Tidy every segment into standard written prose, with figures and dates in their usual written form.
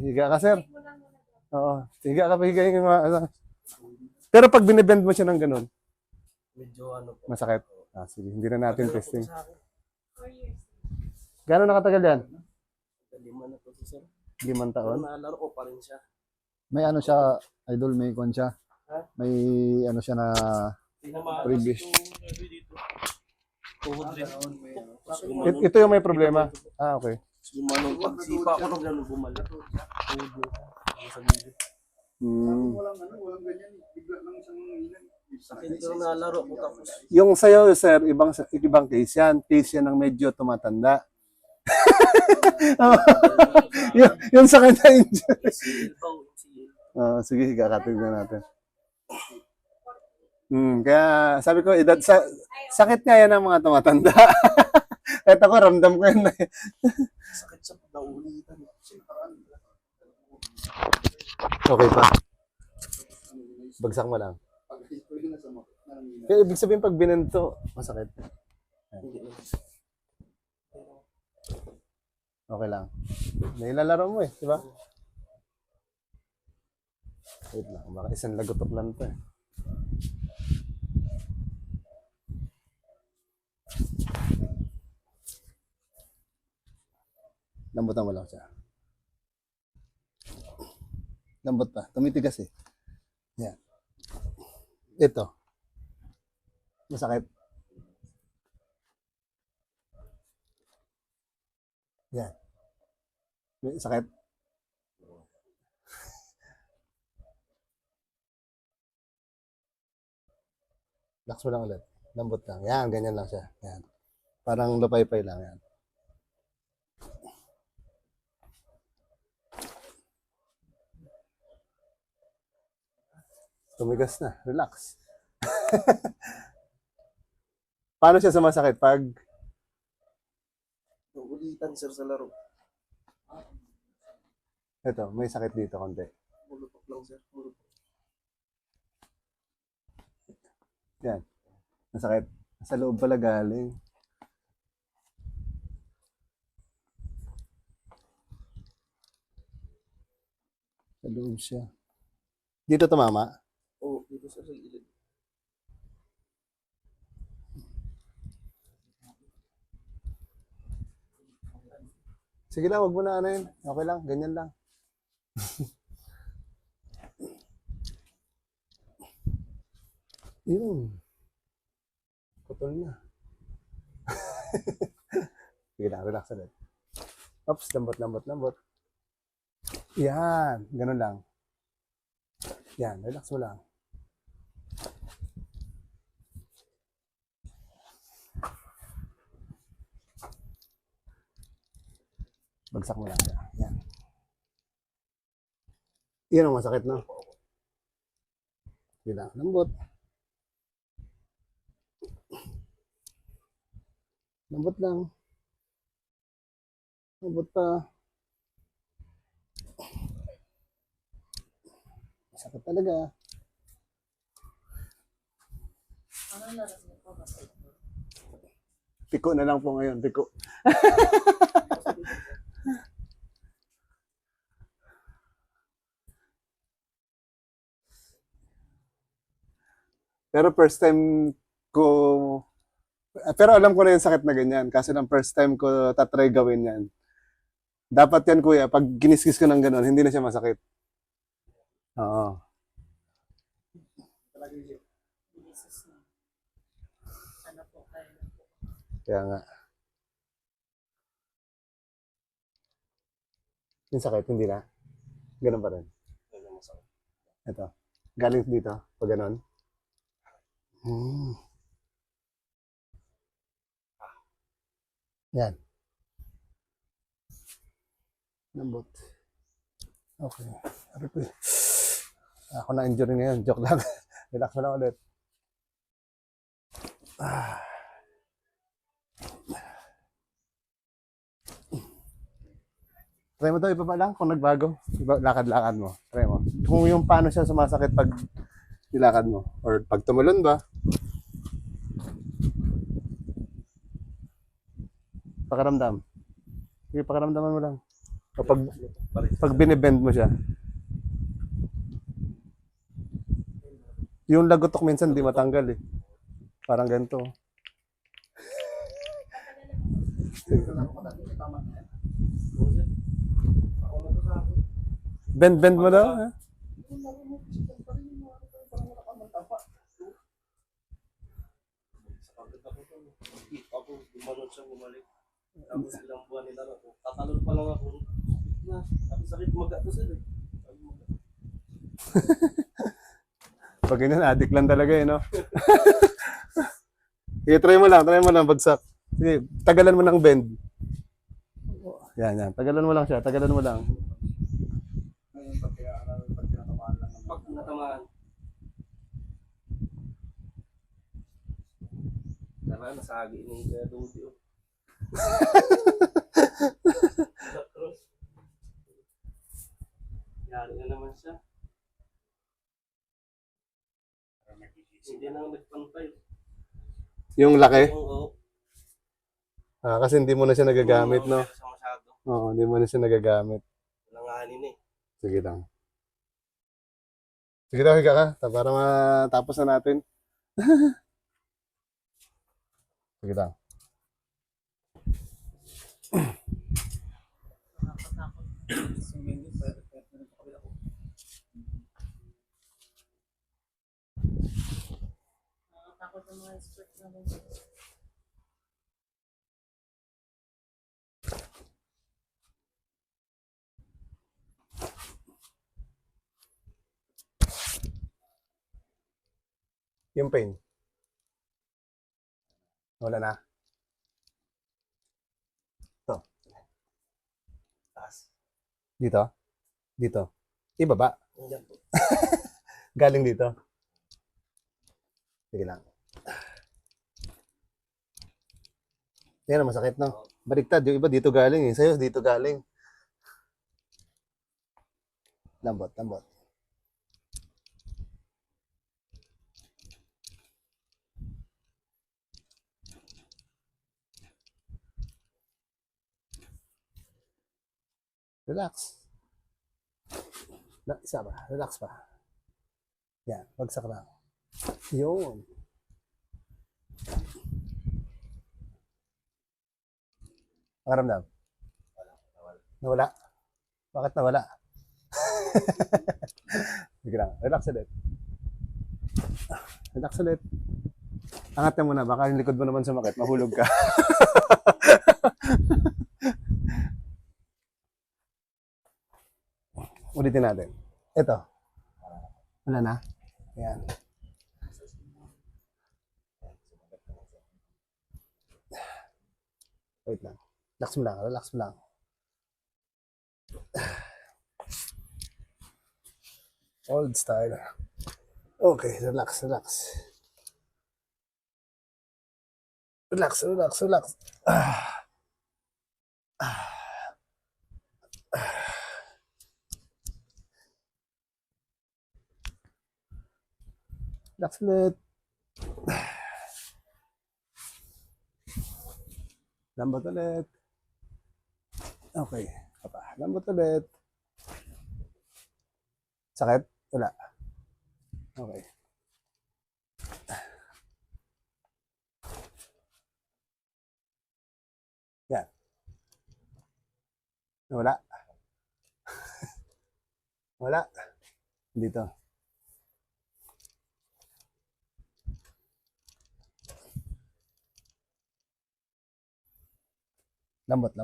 Higa ka, sir. Oo. Higa ka, higa yung mga, ano. Pero pag binibend mo siya ng ganun, Medyo ano po. masakit. Ah, sige, hindi na natin Matagal na po testing. sa akin. Gano'n nakatagal yan? 5 na po si sir. 5 Pero taon? naalaro ko pa rin siya. May ano siya, idol, may kon siya. Ha? May ano siya na Tinamaan Previous. kasi dito. Tuhod rin. Tapos Ito yung may problema. Ah, okay. gumanon. Pagsipa ko nung gano'n bumalik. Tuhod mo. Sa gilid. Hmm. Sakit pero naalaro ko tapos. Yung sa'yo, sir, ibang case yan. Case yan ng medyo tumatanda. yung sa kanya, injury. CL ba? CL. Sige, higa-katig na natin. Kaya sabi ko, sakit nga yan ng mga tumatanda. Kahit ako, ramdam ko yun. Sakit sa naulitan. Okay pa. Bagsak mo lang. Kaya ibig sabihin pag binento, masakit. Okay lang. Nailalaro mo eh, di ba? Wait lang, baka isang lagotok lang to eh. Lambutan mo lang siya. Lambot pa. Tumitigas eh. Yan. Ito. Masakit. Yan. May sakit. Relax mo lang ulit. Lambot lang. Yan, ganyan lang siya. Yan. Parang lupay-pay lang yan. Tumigas na. Relax. Paano siya sumasakit? Pag Naulitan sir sa laro. ito, may sakit dito konti. Mulutok lang sir. Mulutok. Yan. Masakit. Sa loob pala galing. Sa loob siya. Dito tumama. Oo, dito sir sa gilid. Sige lang, wag mo na ano yun. Okay lang, ganyan lang. Yun. Putol na. Sige lang, relax ulit. Oops, lambot. Yan, ganun lang. Yan, relax mo lang. Bagsak mo lang siya. Yan. Yan ang masakit, no? Sige lang, lambot. Lambot lang. Lambot pa. Masakit talaga. Piko na lang po ngayon, piko. Pero first time ko, pero alam ko na yung sakit na ganyan. Kasi lang first time ko tatry gawin yan. Dapat yan kuya, pag giniskis ko ng gano'n, hindi na siya masakit. Oo. Kaya nga. Yung sakit, hindi na. Ganun pa rin. Ito. Galing dito, pag gano'n. Yan. Lambot. Okay. Ako na injury ngayon. Joke lang. Relax mo lang ulit. Try mo to, ibaba lang kung nagbago. Lakad-lakad mo. Try mo. Kung yung paano siya sumasakit pag nilakad mo. Or pag tumalon ba. Pakaramdam. Sige, pakaramdaman mo lang. Kapag pag binibend mo siya, yung lagotok minsan di matanggal eh. Parang ganito. Bend mo daw. Ha? Ako, gumanon siya, bumalik. Tapos ilang buwan nila ako. Tatalon pa lang ako. Na, sabi sakit magato sila eh. Sabi maga. Pag ganyan, addict lang talaga eh, no? Sige, try mo lang, bagsak. Sige, tagalan mo ng bend. Yan. Tagalan mo lang siya, tagalan mo lang. Pag natamaan. Tara, nasagi ni Kuya Dodi oh. Cross. Yari na naman siya. Hindi na nagpantay. Yung laki, Oo. kasi hindi mo na siya nagagamit, no? Siya masyado. Oo, hindi mo na siya nagagamit. Nanganin eh. Sige lang. Sige daw, higa ka, para matapos na natin. Sige lang. Nakakatakot ang mga expert na Yung pain. Wala na. Ito. Taas. Dito. Dito. Ibaba. Yan po. Galing dito. Sige lang. Yan, masakit, no? Baliktad. Yung iba dito galing eh. Sa'yo, dito galing. Lambot. Relax. Isa pa. Relax pa. Yan. Bagsak lang. Yun. Pakiramdam. Nawala. Bakit nawala? Sige lang. Relax ulit. Relax ulit. Angat na muna. Baka yung likod mo naman sumakit. Mahulog ka. Ulitin natin. Ito. Wala na. Ayan. Wait lang. Relax mo lang. Relax mo lang. Old style. Okay. Relax. Relax. Relax ulit. Lambot ulit. Okay. Lambot ulit. Sakit? Wala. Okay. Yan. Wala. Wala. Dito. Lambot.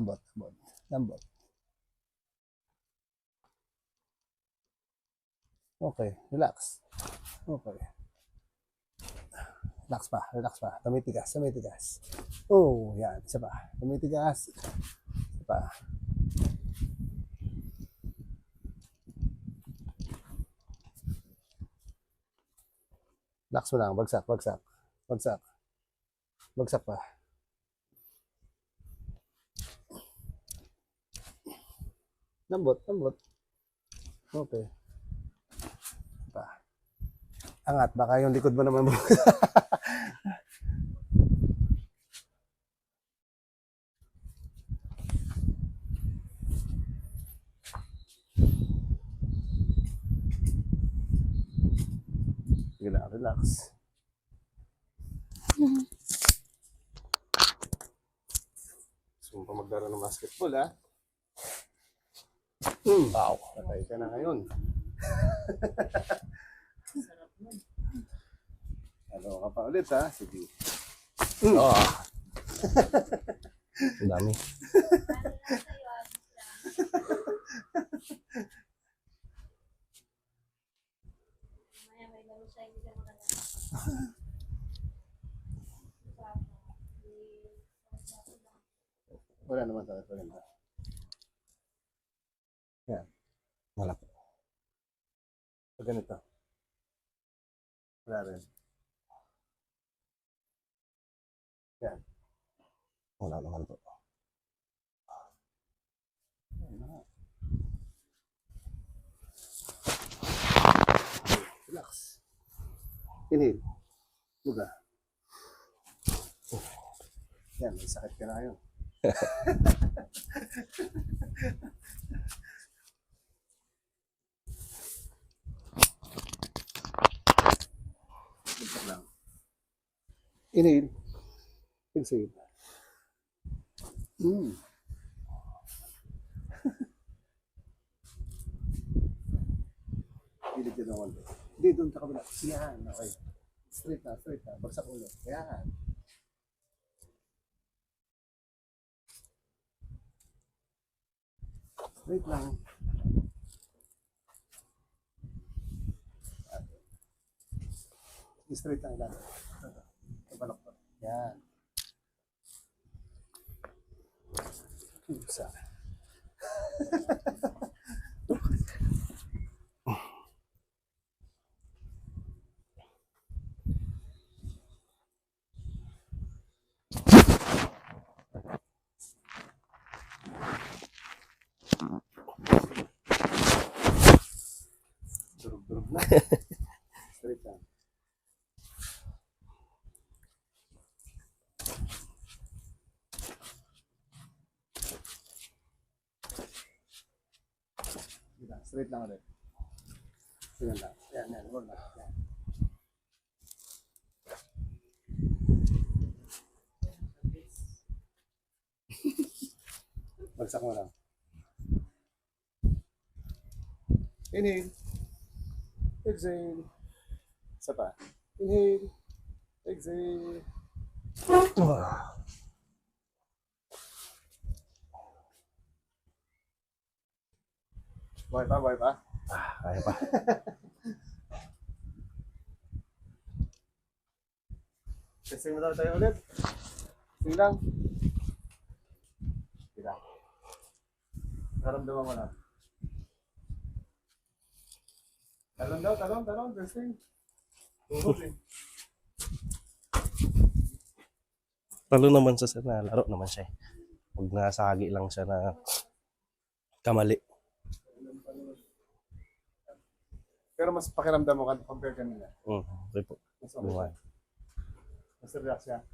Okay, relax. Okay. Relax pa. Tumitigas. Oh, yan. Isa pa. Tumitigas. Isa pa. Relax mo lang. Bagsak. Bagsak pa. Lambot. Okay. Pa. Angat, baka yung likod mo naman. Sige lang, relax. Gusto mo pa maglaro ng basketball, ha? Wow, patay ka na ngayon. Sarap nun. Ano ka pa ulit, ha? Sige. Ang dami. Maya may laro siya, hindi ka makalala. Wala naman sa akin. Yan. Wala po. Pag ganito. Wala rin. Yan. Wala naman po. Ayun na nga. Relax. Inhale. Buga. Yan, may sakit ka na ngayon. Bigsak lang. Inhale. Exhale. Pilit yun naman. Hindi, doon ka kabila. Yan, okay. Straight na, straight na. Bagsak ulo. Yan. Straight lang. Straight lang lang. Kabalok pa. Yan. Isa. Durug-durug na. Straight lang. Straight lang ulit. Yan lang. Yan, yan. Roll lang. Yan. Bagsak mo lang. Inhale. Exhale. Isa pa. Inhale. Exhale. Buhay pa, buhay pa. Kaya pa. Testing mo tayo ulit. Testing lang. Sige lang. Naramdaman mo na. Talon daw, talon, talon. Testing. Tuhod eh. Talo naman sa sir na laro naman siya. Huwag nasagi lang siya na kamali. Pero mas pakiramdam mo kan compare kanina. Okay po. Mas okay. Buhay. Mas relax siya.